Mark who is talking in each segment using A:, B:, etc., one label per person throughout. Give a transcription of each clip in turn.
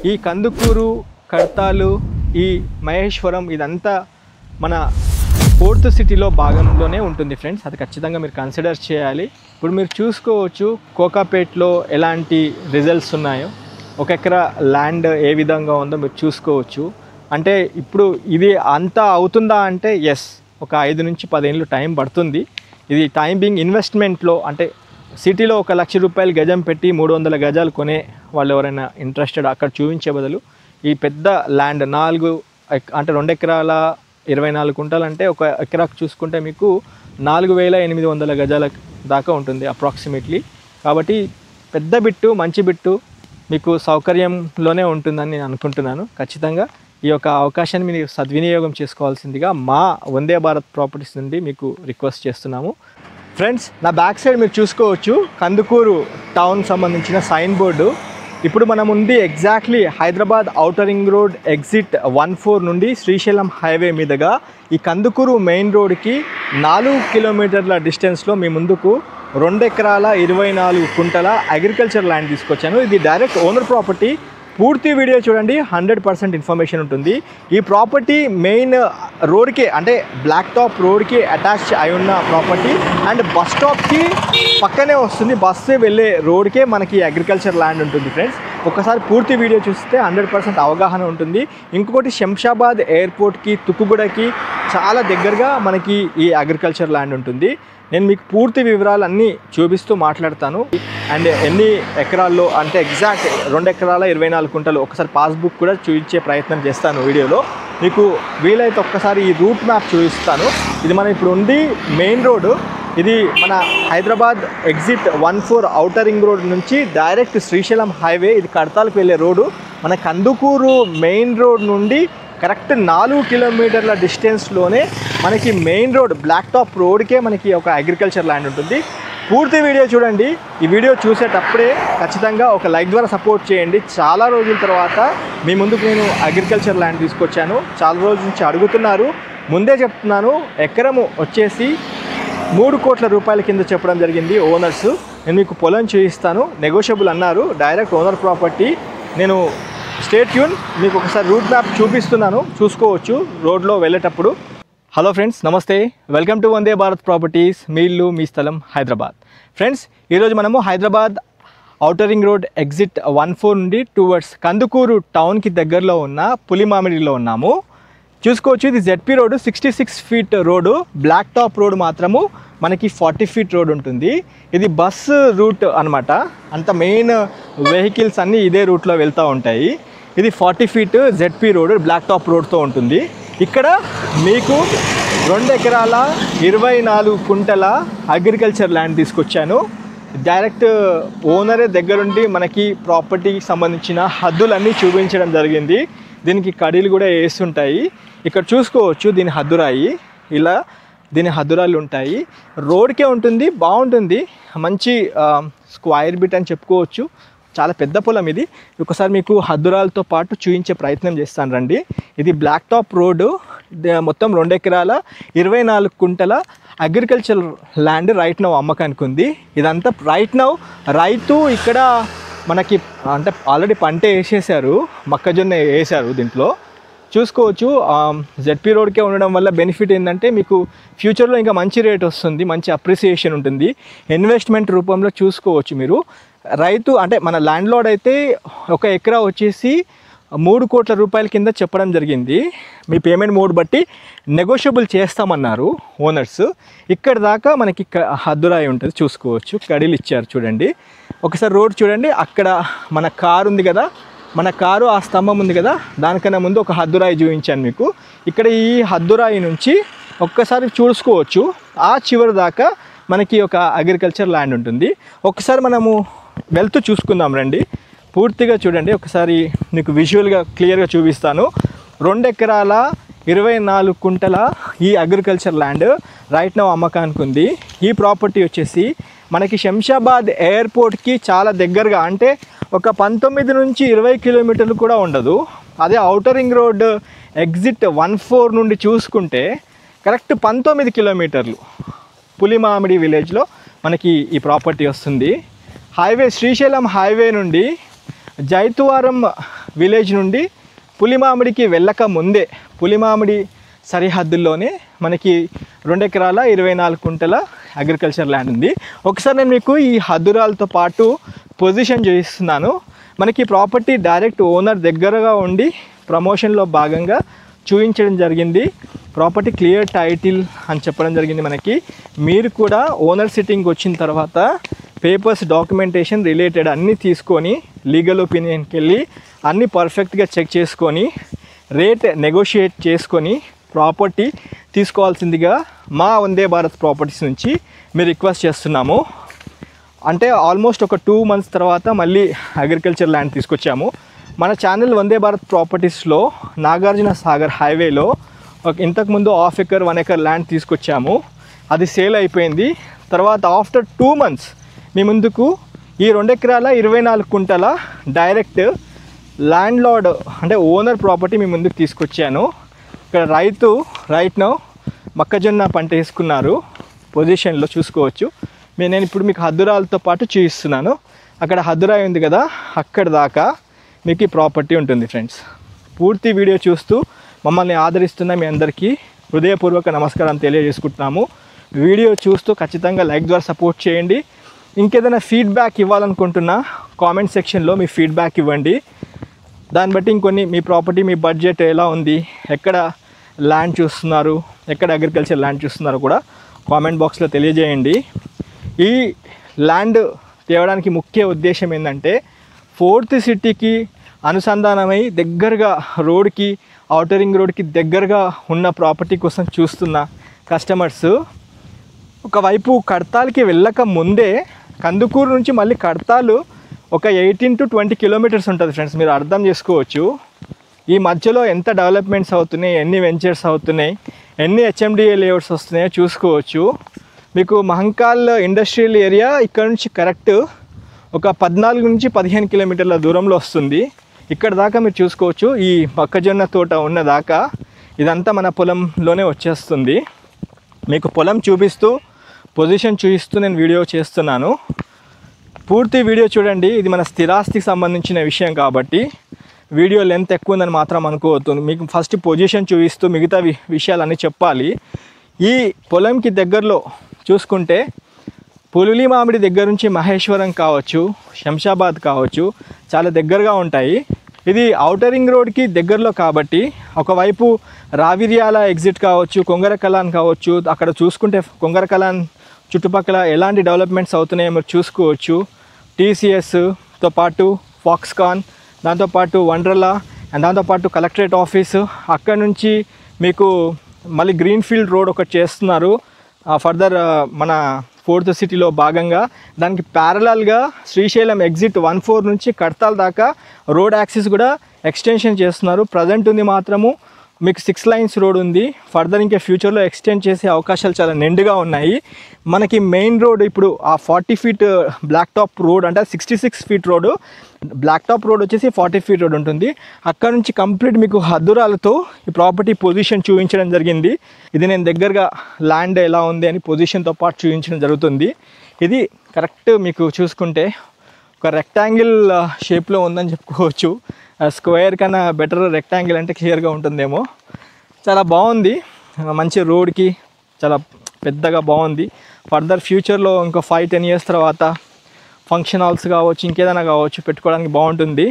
A: ఈ కందుకూరు, కడతాలు, ఈ మహేశ్వరం ఇదంతా మన ఫోర్త్ సిటీలో భాగంలోనే ఉంటుంది ఫ్రెండ్స్. అది ఖచ్చితంగా మీరు కన్సిడర్ చేయాలి. ఇప్పుడు మీరు చూసుకోవచ్చు కోకాపేట్లో ఎలాంటి రిజల్ట్స్ ఉన్నాయో, 1 ఎకరా ల్యాండ్ ఏ విధంగా ఉందో మీరు చూసుకోవచ్చు. అంటే ఇప్పుడు ఇది అంతా అవుతుందా అంటే ఎస్, ఒక 5 నుంచి 10 ఏళ్ళు టైం పడుతుంది. ఇది టైం బీయింగ్ ఇన్వెస్ట్మెంట్లో, అంటే సిటీలో 1 లక్ష రూపాయలు గజం పెట్టి 300 గజాలు కొనే వాళ్ళు ఎవరైనా ఇంట్రెస్టెడ్ అక్కడ చూపించే బదులు ఈ పెద్ద ల్యాండ్ 2 ఎకరాల 24 కుంటలు అంటే 1 ఎకరాకు చూసుకుంటే మీకు 4800 గజాల దాకా ఉంటుంది అప్రాక్సిమేట్లీ. కాబట్టి పెద్ద బిట్టు, మంచి బిట్టు మీకు సౌకర్యంలోనే ఉంటుందని నేను అనుకుంటున్నాను. ఖచ్చితంగా ఈ యొక్క అవకాశాన్ని మీరు సద్వినియోగం చేసుకోవాల్సిందిగా మా వందే భారత్ ప్రాపర్టీస్ నుండి మీకు రిక్వెస్ట్ చేస్తున్నాము. ఫ్రెండ్స్, నా బ్యాక్ సైడ్ మీరు చూసుకోవచ్చు కందుకూరు టౌన్ సంబంధించిన సైన్ బోర్డు. ఇప్పుడు మనం ఉంది exactly Hyderabad outer ring road exit 14 నుండి శ్రీశైలం హైవే మీదుగా ఈ కందుకూరు మెయిన్ రోడ్కి 4 కిలోమీటర్ల డిస్టెన్స్లో మీ ముందుకు 2 ఎకరాల 24 కుంటల అగ్రికల్చర్ ల్యాండ్ తీసుకొచ్చాను. ఇది డైరెక్ట్ ఓనర్ ప్రాపర్టీ. పూర్తి వీడియో చూడండి, 100% ఇన్ఫర్మేషన్ ఉంటుంది. ఈ ప్రాపర్టీ మెయిన్ రోడ్కి, అంటే బ్లాక్ టాప్ రోడ్కి అటాచ్ అయి ఉన్న ప్రాపర్టీ అండ్ బస్ స్టాప్కి పక్కనే వస్తుంది. బస్సు వెళ్ళే రోడ్కే మనకి అగ్రికల్చర్ ల్యాండ్ ఉంటుంది ఫ్రెండ్స్. ఒకసారి పూర్తి వీడియో చూస్తే 100% అవగాహన ఉంటుంది. ఇంకొకటి శంషాబాద్ ఎయిర్పోర్ట్కి, తుక్కుగూడకి చాలా దగ్గరగా మనకి ఈ అగ్రికల్చర్ ల్యాండ్ ఉంటుంది. నేను మీకు పూర్తి వివరాలు అన్నీ చూపిస్తూ మాట్లాడతాను. అండ్ ఎన్ని ఎకరాల్లో అంటే ఎగ్జాక్ట్ 2 ఎకరాల 24 కుంటలు ఒకసారి పాస్బుక్ కూడా చూపించే ప్రయత్నం చేస్తాను వీడియోలో. మీకు వీలైతే ఒక్కసారి ఈ రూట్ మ్యాప్ చూపిస్తాను. ఇది మనం ఇప్పుడు ఉంది మెయిన్ రోడ్డు. ఇది మన Hyderabad exit 14 outer ring road నుంచి డైరెక్ట్ శ్రీశైలం హైవే, ఇది కడతాలకు వెళ్ళే రోడ్డు. మన కందుకూరు మెయిన్ రోడ్ నుండి కరెక్ట్ 4 కిలోమీటర్ల డిస్టెన్స్లోనే మనకి మెయిన్ రోడ్ బ్లాక్ టాప్ రోడ్కే మనకి ఒక అగ్రికల్చర్ ల్యాండ్ ఉంటుంది. పూర్తి వీడియో చూడండి. ఈ వీడియో చూసేటప్పుడే ఖచ్చితంగా ఒక లైక్ ద్వారా సపోర్ట్ చేయండి. చాలా రోజుల తర్వాత మీ ముందుకు నేను అగ్రికల్చర్ ల్యాండ్ తీసుకొచ్చాను. చాలా రోజుల నుంచి అడుగుతున్నారు. ముందే చెప్తున్నాను, ఎకరము వచ్చేసి 3 కోట్ల రూపాయల కింద చెప్పడం జరిగింది ఓనర్స్. నేను మీకు పొలం చూపిస్తాను, నెగోషియబుల్ అన్నారు. Direct owner property. నేను స్టే ట్యూన్, మీకు ఒకసారి రూట్ మ్యాప్ చూపిస్తున్నాను, చూసుకోవచ్చు రోడ్లో వెళ్ళేటప్పుడు. హలో ఫ్రెండ్స్, నమస్తే, welcome to Vande Bharat properties. మీ ఇల్లు మీ స్థలం హైదరాబాద్. ఫ్రెండ్స్, ఈరోజు మనము Hyderabad outer ring road exit 14 నుండి టువర్డ్స్ కందుకూరు టౌన్కి దగ్గరలో ఉన్న పులిమామిడిలో ఉన్నాము. చూసుకోవచ్చు, ఇది ZP road, 66 feet road. Black top road మాత్రము మనకి 40 ఫీట్ రోడ్ ఉంటుంది. ఇది బస్సు రూట్ అనమాట. అంత మెయిన్ వెహికల్స్ అన్నీ ఇదే రూట్లో వెళ్తూ ఉంటాయి. ఇది 40 feet ZP road, black top రోడ్తో ఉంటుంది. ఇక్కడ మీకు 2 ఎకరాల 24 కుంటల అగ్రికల్చర్ ల్యాండ్ తీసుకొచ్చాను. డైరెక్ట్ ఓనరే దగ్గరుండి మనకి ప్రాపర్టీకి సంబంధించిన హద్దులన్నీ చూపించడం జరిగింది. దీనికి కడీలు కూడా వేస్తుంటాయి. ఇక్కడ చూసుకోవచ్చు, దీని హద్దురాయి, ఇలా దీని హద్దురాలు ఉంటాయి. రోడ్కే ఉంటుంది, బాగుంటుంది. మంచి స్క్వైర్ బిట్ అని చెప్పుకోవచ్చు. చాలా పెద్ద పొలం ఇది. ఒకసారి మీకు హద్దురాలతో పాటు చూపించే ప్రయత్నం చేస్తాను రండి. ఇది బ్లాక్ టాప్ రోడ్డు, మొత్తం 2 ఎకరాల 24 కుంటల అగ్రికల్చర్ ల్యాండ్ రైట్ నౌ అమ్మకానికి ఉంది. ఇదంతా రైట్ నౌ రైతు ఇక్కడ మనకి అంటే ఆల్రెడీ పంట వేసేసారు, మొక్కజొన్న వేసారు. దీంట్లో చూసుకోవచ్చు, జెడ్పీ రోడ్కే ఉండడం వల్ల బెనిఫిట్ ఏంటంటే మీకు ఫ్యూచర్లో ఇంకా మంచి రేట్ వస్తుంది, మంచి అప్రిసియేషన్ ఉంటుంది. ఇన్వెస్ట్మెంట్ రూపంలో చూసుకోవచ్చు మీరు. రైతు అంటే మన ల్యాండ్ లార్డ్ అయితే 1 ఎకరా వచ్చేసి 3 కోట్ల రూపాయల కింద చెప్పడం జరిగింది. మీ పేమెంట్ మోడ్ బట్టి నెగోషియబుల్ చేస్తామన్నారు ఓనర్స్. ఇక్కడ దాకా మనకి హద్దురాయి ఉంటుంది, చూసుకోవచ్చు. కడీలు ఇచ్చారు చూడండి. ఒకసారి రోడ్ చూడండి. అక్కడ మన కారు ఉంది కదా, మన కారు ఆ స్తంభం ఉంది కదా, దానికన్నా ముందు ఒక హద్దురాయి చూపించాను మీకు. ఇక్కడ ఈ హద్దురాయి నుంచి ఒక్కసారి చూసుకోవచ్చు, ఆ చివరి దాకా మనకి ఒక అగ్రికల్చర్ ల్యాండ్ ఉంటుంది. ఒకసారి మనము వెళ్తూ చూసుకుందాం రండి. పూర్తిగా చూడండి, ఒకసారి మీకు విజువల్గా క్లియర్గా చూపిస్తాను. 2 ఎకరాల 24 కుంటల ఈ అగ్రికల్చర్ ల్యాండ్ రైట్ నౌ అమ్మకానికి ఉంది. ఈ ప్రాపర్టీ వచ్చేసి మనకి శంషాబాద్ ఎయిర్పోర్ట్కి చాలా దగ్గరగా, అంటే ఒక 19 నుంచి 20 కిలోమీటర్లు కూడా ఉండదు. అదే ఔటర్ రింగ్ రోడ్ ఎగ్జిట్ 14 నుండి చూసుకుంటే కరెక్ట్ 19 కిలోమీటర్లు పులిమామిడి విలేజ్లో మనకి ఈ ప్రాపర్టీ వస్తుంది. హైవే శ్రీశైలం హైవే నుండి జైతువారం విలేజ్ నుండి పులిమామిడికి వెళ్ళక ముందే పులిమామిడి సరిహద్దుల్లోనే మనకి 2 ఎకరాల 24 కుంటల అగ్రికల్చర్ ల్యాండ్ ఉంది. ఒకసారి నేను మీకు ఈ హద్దురాలతో పాటు పొజిషన్ చూపిస్తున్నాను. మనకి ప్రాపర్టీ డైరెక్ట్ ఓనర్ దగ్గరగా ఉండి ప్రమోషన్లో భాగంగా చూపించడం జరిగింది. ప్రాపర్టీ క్లియర్ టైటిల్ అని చెప్పడం జరిగింది మనకి. మీరు కూడా ఓనర్ సిట్టింగ్కి వచ్చిన తర్వాత పేపర్స్ డాక్యుమెంటేషన్ రిలేటెడ్ అన్నీ తీసుకొని లీగల్ ఒపీనియన్కి వెళ్ళి అన్నీ పర్ఫెక్ట్గా చెక్ చేసుకొని రేట్ నెగోషియేట్ చేసుకొని ప్రాపర్టీ తీసుకోవాల్సిందిగా మా వందే భారత్ ప్రాపర్టీస్ నుంచి మీరు రిక్వెస్ట్ చేస్తున్నాము. అంటే ఆల్మోస్ట్ ఒక 2 months తర్వాత మళ్ళీ అగ్రికల్చర్ ల్యాండ్ తీసుకొచ్చాము. మన ఛానల్ వందే భారత్ ప్రాపర్టీస్లో నాగార్జున సాగర్ హైవేలో ఇంతకుముందు 1/2 acre 1 acre ల్యాండ్ తీసుకొచ్చాము. అది సేల్ అయిపోయింది. తర్వాత ఆఫ్టర్ 2 months మీ ముందుకు ఈ 2 ఎకరాల 24 కుంటల డైరెక్ట్ ల్యాండ్ లార్డ్ అంటే ఓనర్ ప్రాపర్టీ మీ ముందుకు తీసుకొచ్చాను. ఇక్కడ రైతు రైట్ నౌ మొక్కజొన్న పంట వేసుకున్నారు. పొజిషన్లో చూసుకోవచ్చు. నేను ఇప్పుడు మీకు హద్దురాలతో పాటు చూపిస్తున్నాను. అక్కడ హద్దురాయి ఉంది కదా, అక్కడ దాకా మీకు ఈ ప్రాపర్టీ ఉంటుంది ఫ్రెండ్స్. పూర్తి వీడియో చూస్తూ మమ్మల్ని ఆదరిస్తున్న మీ అందరికీ హృదయపూర్వక నమస్కారం తెలియజేసుకుంటున్నాము. వీడియో చూస్తూ ఖచ్చితంగా లైక్ ద్వారా సపోర్ట్ చేయండి. ఇంకేదైనా ఫీడ్బ్యాక్ ఇవ్వాలనుకుంటున్నా కామెంట్ సెక్షన్లో మీ ఫీడ్బ్యాక్ ఇవ్వండి. దాన్ని బట్టి ఇంకొన్ని మీ ప్రాపర్టీ మీ బడ్జెట్ ఎలా ఉంది, ఎక్కడ ల్యాండ్ చూస్తున్నారు, ఎక్కడ అగ్రికల్చర్ ల్యాండ్ చూస్తున్నారు కూడా కామెంట్ బాక్స్లో తెలియజేయండి. ఈ ల్యాండ్ తేవడానికి ముఖ్య ఉద్దేశం ఏంటంటే 4th సిటీకి అనుసంధానమై దగ్గరగా రోడ్కి ఔటర్ రింగ్ రోడ్కి దగ్గరగా ఉన్న ప్రాపర్టీ కోసం చూస్తున్న కస్టమర్స్ ఒకవైపు కడతాల్కి వెళ్ళక ముందే కందుకూరు నుంచి మళ్ళీ కడతాలు ఒక 18 to 20 kilometers ఉంటుంది ఫ్రెండ్స్. మీరు అర్థం చేసుకోవచ్చు ఈ మధ్యలో ఎంత డెవలప్మెంట్స్ అవుతున్నాయి, ఎన్ని వెంచర్స్ అవుతున్నాయి, ఎన్ని HMDA లేఅవుట్స్ వస్తున్నాయో చూసుకోవచ్చు. మీకు మహంకాల్ ఇండస్ట్రియల్ ఏరియా ఇక్కడ నుంచి కరెక్ట్ ఒక 14 నుంచి 15 kilometers దూరంలో వస్తుంది. ఇక్కడ దాకా మీరు చూసుకోవచ్చు. ఈ మొక్కజొన్న తోట ఉన్న దాకా ఇదంతా మన పొలంలోనే వచ్చేస్తుంది. మీకు పొలం చూపిస్తూ పొజిషన్ చూపిస్తూ నేను వీడియో చేస్తున్నాను. పూర్తి వీడియో చూడండి. ఇది మన స్థిరాస్తికి సంబంధించిన విషయం కాబట్టి వీడియో లెంత్ ఎక్కువ ఉందని మాత్రం అనుకోవద్దు. మీకు ఫస్ట్ పొజిషన్ చూపిస్తూ మిగతా విషయాలన్నీ చెప్పాలి. ఈ పొలంకి దగ్గరలో చూసుకుంటే పులిమామిడి దగ్గర నుంచి మహేశ్వరం కావచ్చు, శంషాబాద్ కావచ్చు, చాలా దగ్గరగా ఉంటాయి. ఇది ఔటర్ రింగ్ రోడ్కి దగ్గరలో కాబట్టి ఒకవైపు రావిర్యాల ఎగ్జిట్ కావచ్చు, కొంగరకలాన్ కావచ్చు. అక్కడ చూసుకుంటే కొంగరకలాన్ చుట్టుపక్కల ఎలాంటి డెవలప్మెంట్స్ అవుతున్నాయో మీరు చూసుకోవచ్చు. TCSతో పాటు ఫాక్స్కాన్, దాంతోపాటు వండర్లా అండ్ దాంతోపాటు కలెక్టరేట్ ఆఫీసు. అక్కడ నుంచి మీకు మళ్ళీ గ్రీన్ఫీల్డ్ రోడ్ ఒకటి చేస్తున్నారు ఫర్దర్ మన 4th సిటీలో భాగంగా. దానికి ప్యారలల్గా శ్రీశైలం ఎగ్జిట్ 14 నుంచి కడతాల్ దాకా రోడ్ యాక్సిస్ కూడా ఎక్స్టెన్షన్ చేస్తున్నారు. ప్రజెంట్ ఉంది మాత్రము మీకు 6 lanes రోడ్ ఉంది. ఫర్దర్ ఇంకా ఫ్యూచర్లో ఎక్స్టెండ్ చేసే అవకాశాలు చాలా నిండుగా ఉన్నాయి. మనకి మెయిన్ రోడ్ ఇప్పుడు ఆ 40 feet బ్లాక్ టాప్ రోడ్ అంటే 66 feet road, black top road వచ్చేసి 40 feet రోడ్ ఉంటుంది. అక్కడ నుంచి కంప్లీట్ మీకు హద్దురాలతో ఈ ప్రాపర్టీ పొజిషన్ చూపించడం జరిగింది. ఇది నేను దగ్గరగా ల్యాండ్ ఎలా ఉంది అని పొజిషన్తో పాటు చూపించడం జరుగుతుంది. ఇది కరెక్ట్ మీకు చూసుకుంటే ఒక రెక్టాంగిల్ షేప్లో ఉందని చెప్పుకోవచ్చు. స్క్వేర్ కన్నా బెటర్ రెక్టాంగిల్ అంటే క్లియర్గా ఉంటుందేమో. చాలా బాగుంది. మంచి రోడ్కి చాలా పెద్దగా బాగుంది. ఫర్దర్ ఫ్యూచర్లో ఇంకో 5-10 years తర్వాత ఫంక్షన్ హాల్స్ కావచ్చు, ఇంకేదైనా కావచ్చు పెట్టుకోవడానికి బాగుంటుంది.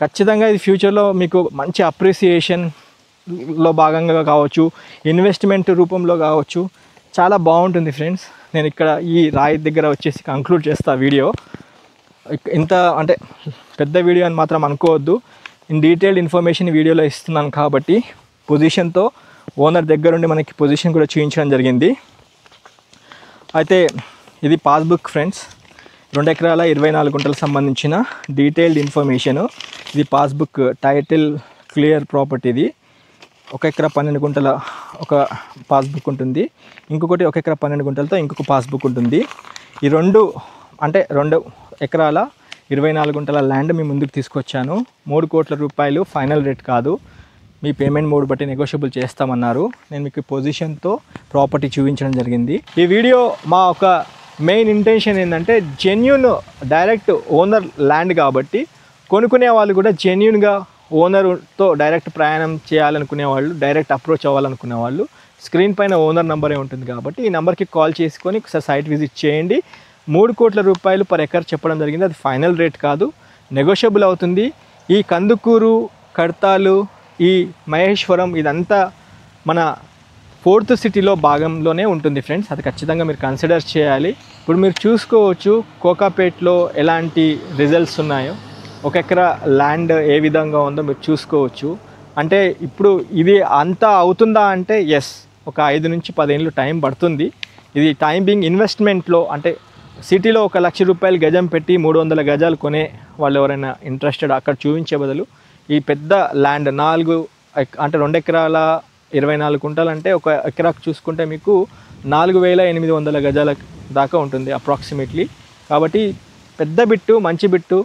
A: ఖచ్చితంగా ఇది ఫ్యూచర్లో మీకు మంచి అప్రిసియేషన్లో భాగంగా కావచ్చు, ఇన్వెస్ట్మెంట్ రూపంలో కావచ్చు, చాలా బాగుంటుంది ఫ్రెండ్స్. నేను ఇక్కడ ఈ రాయి దగ్గర వచ్చేసి కంక్లూడ్ చేస్తా వీడియో. ఇంత అంటే పెద్ద వీడియో అని మాత్రం అనుకోవద్దు. ఇన్ డీటెయిల్డ్ ఇన్ఫర్మేషన్ వీడియోలో ఇస్తున్నాను కాబట్టి పొజిషన్తో ఓనర్ దగ్గరుండి మనకి పొజిషన్ కూడా చూపించడం జరిగింది. అయితే ఇది పాస్బుక్ ఫ్రెండ్స్, 2 ఎకరాల 24 గుంటలకు సంబంధించిన డీటెయిల్డ్ ఇన్ఫర్మేషను. ఇది పాస్బుక్, టైటిల్ క్లియర్ ప్రాపర్టీ. ఇది 1 ఎకరా 12 గుంటల ఒక పాస్బుక్ ఉంటుంది, ఇంకొకటి 1 ఎకరా 12 గుంటలతో ఇంకొక పాస్బుక్ ఉంటుంది. ఈ 2 అంటే 2 ఎకరాల 24 గుంటల ల్యాండ్ మీ ముందుకు తీసుకొచ్చాను. 3 కోట్ల రూపాయలు ఫైనల్ రేట్ కాదు, మీ పేమెంట్ మోడ్ బట్టి నెగోషియబుల్ చేస్తామన్నారు. నేను మీకు పొజిషన్తో ప్రాపర్టీ చూపించడం జరిగింది. ఈ వీడియో మా ఒక మెయిన్ ఇంటెన్షన్ ఏంటంటే జెన్యూన్ డైరెక్ట్ ఓనర్ ల్యాండ్ కాబట్టి కొనుక్కునే వాళ్ళు కూడా జెన్యున్గా ఓనర్తో డైరెక్ట్ ప్రయాణం చేయాలనుకునే వాళ్ళు, డైరెక్ట్ అప్రోచ్ అవ్వాలనుకునే వాళ్ళు స్క్రీన్ పైన ఓనర్ నెంబరే ఉంటుంది కాబట్టి ఈ నెంబర్కి కాల్ చేసుకొని ఒకసారి సైట్ విజిట్ చేయండి. 3 కోట్ల రూపాయలు పర్ ఎకర్ చెప్పడం జరిగింది. అది ఫైనల్ రేట్ కాదు, నెగోషియబుల్ అవుతుంది. ఈ కందుకూరు, కడతాలు, ఈ మహేశ్వరం ఇదంతా మన 4th సిటీలో భాగంలోనే ఉంటుంది ఫ్రెండ్స్. అది ఖచ్చితంగా మీరు కన్సిడర్ చేయాలి. ఇప్పుడు మీరు చూసుకోవచ్చు కోకాపేట్లో ఎలాంటి రిజల్ట్స్ ఉన్నాయో, 1 ఎకరా ల్యాండ్ ఏ విధంగా ఉందో మీరు చూసుకోవచ్చు. అంటే ఇప్పుడు ఇది అంతా అవుతుందా అంటే ఎస్, ఒక 5 నుంచి 10 ఏళ్ళు టైం పడుతుంది. ఇది టైం బీయింగ్ ఇన్వెస్ట్మెంట్లో, అంటే సిటీలో 1 లక్ష రూపాయలు గజం పెట్టి 300 గజాలు కొనే వాళ్ళు ఎవరైనా ఇంట్రెస్టెడ్ అక్కడ చూపించే బదులు ఈ పెద్ద ల్యాండ్ 2 ఎకరాల 24 కుంటలు అంటే 1 ఎకరాకు చూసుకుంటే మీకు 4800 గజాల దాకా ఉంటుంది అప్రాక్సిమేట్లీ. కాబట్టి పెద్ద బిట్టు, మంచి బిట్టు,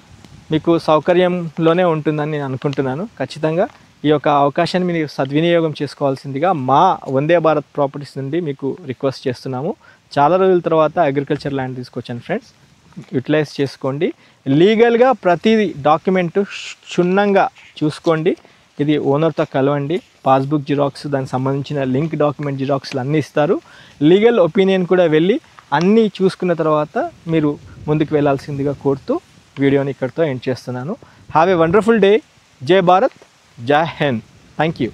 A: మీకు సౌకర్యంలోనే ఉంటుందని నేను అనుకుంటున్నాను. ఖచ్చితంగా ఈ యొక్క అవకాశాన్ని మీరు సద్వినియోగం చేసుకోవాల్సిందిగా మా వందే భారత్ ప్రాపర్టీస్ నుండి మీకు రిక్వెస్ట్ చేస్తున్నాము. చాలా రోజుల తర్వాత అగ్రికల్చర్ ల్యాండ్ తీసుకొచ్చాను ఫ్రెండ్స్, యూటిలైజ్ చేసుకోండి. లీగల్గా ప్రతి డాక్యుమెంట్ క్షుణ్ణంగా చూసుకోండి. ఇది ఓనర్తో కలవండి, పాస్బుక్ జిరాక్స్, దానికి సంబంధించిన లింక్ డాక్యుమెంట్ జిరాక్స్లు అన్నీ ఇస్తారు. లీగల్ ఒపీనియన్ కూడా వెళ్ళి అన్నీ చూసుకున్న తర్వాత మీరు ముందుకు వెళ్ళాల్సిందిగా కోరుతూ వీడియోని ఇక్కడితో ఎండ్ చేస్తున్నాను. Have a wonderful day. జై భారత్, జై హింద్. Thank you.